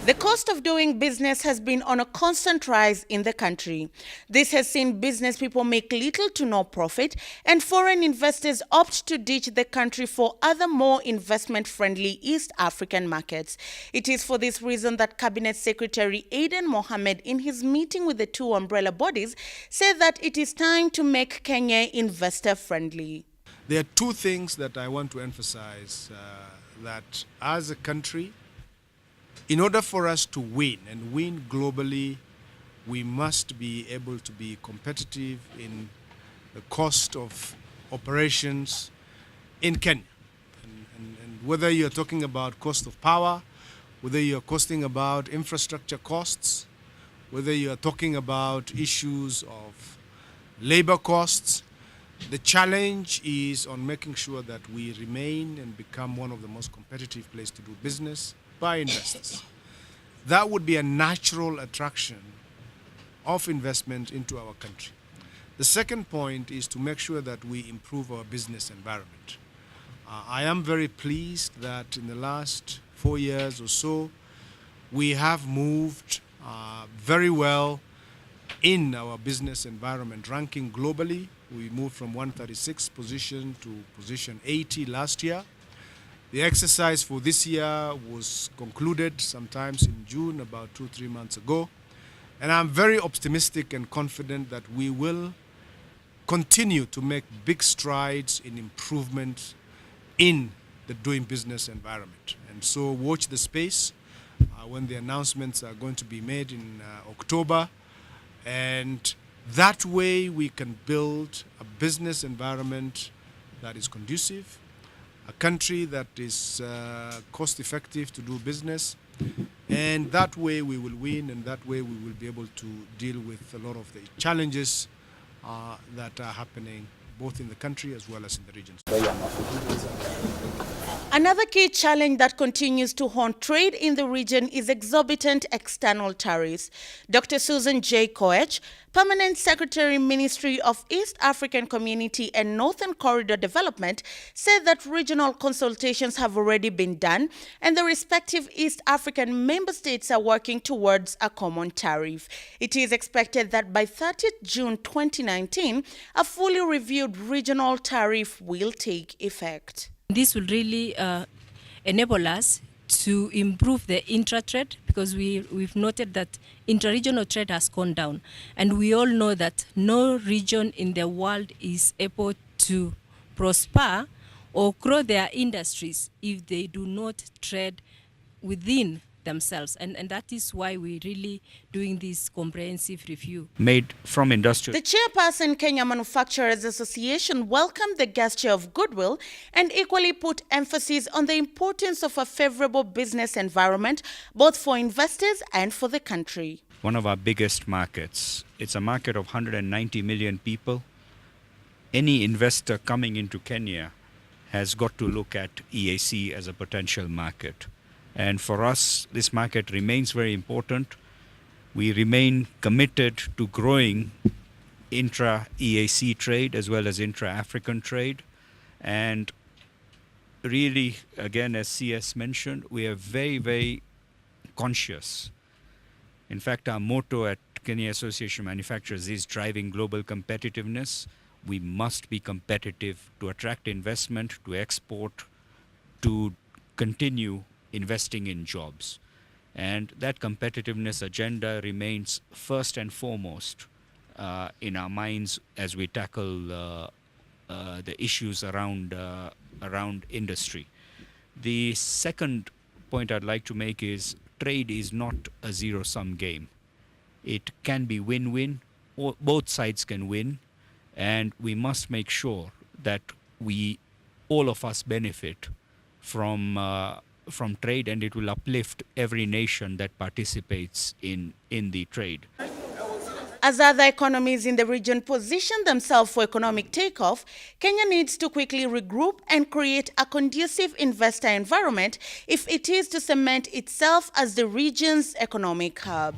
The cost of doing business has been on a constant rise in the country. This has seen business people make little to no profit, and foreign investors opt to ditch the country for other more investment-friendly East African markets. It is for this reason that Cabinet Secretary Aden Mohamed, in his meeting with the two umbrella bodies, said that it is time to make Kenya investor-friendly. There are two things that I want to emphasize, that as a country, in order for us to win and win globally, we must be able to be competitive in the cost of operations in Kenya. And whether you're talking about cost of power, whether you're talking about infrastructure costs, whether you're talking about issues of labor costs, the challenge is on making sure that we remain and become one of the most competitive places to do business by investors. That would be a natural attraction of investment into our country. The second point is to make sure that we improve our business environment. I am very pleased that in the last 4 years or so, we have moved very well in our business environment ranking globally. We moved from 136th position to position 80 last year. The exercise for this year was concluded sometimes in June, about 2-3 months ago. And I'm very optimistic and confident that we will continue to make big strides in improvement in the doing business environment. And so watch the space when the announcements are going to be made in October. And that way we can build a business environment that is conducive, a country that is cost effective to do business, and that way we will win, and that way we will be able to deal with a lot of the challenges that are happening both in the country as well as in the regions. Another key challenge that continues to haunt trade in the region is exorbitant external tariffs. Dr. Susan J. Koech, Permanent Secretary, Ministry of East African Community and Northern Corridor Development, said that regional consultations have already been done and the respective East African member states are working towards a common tariff. It is expected that by 30th June 2019, a fully reviewed regional tariff will take effect. This will really enable us to improve the intra-trade, because we've noted that intra-regional trade has gone down. And we all know that no region in the world is able to prosper or grow their industries if they do not trade within themselves. And that is why we're really doing this comprehensive review. Made from industrial. The chairperson, Kenya Manufacturers Association, welcomed the gesture of goodwill and equally put emphasis on the importance of a favorable business environment, both for investors and for the country. One of our biggest markets. It's a market of 190 million people. Any investor coming into Kenya has got to look at EAC as a potential market. And for us, this market remains very important. We remain committed to growing intra-EAC trade as well as intra-African trade. And really, again, as CS mentioned, we are very, very conscious. In fact, our motto at Kenya Association of Manufacturers is driving global competitiveness. We must be competitive to attract investment, to export, to continue investing in jobs. And that competitiveness agenda remains first and foremost in our minds as we tackle the issues around industry. The second point I'd like to make is trade is not a zero-sum game. It can be win-win, or both sides can win, and we must make sure that all of us benefit from trade, and it will uplift every nation that participates in the trade. As other economies in the region position themselves for economic takeoff, Kenya needs to quickly regroup and create a conducive investor environment if it is to cement itself as the region's economic hub.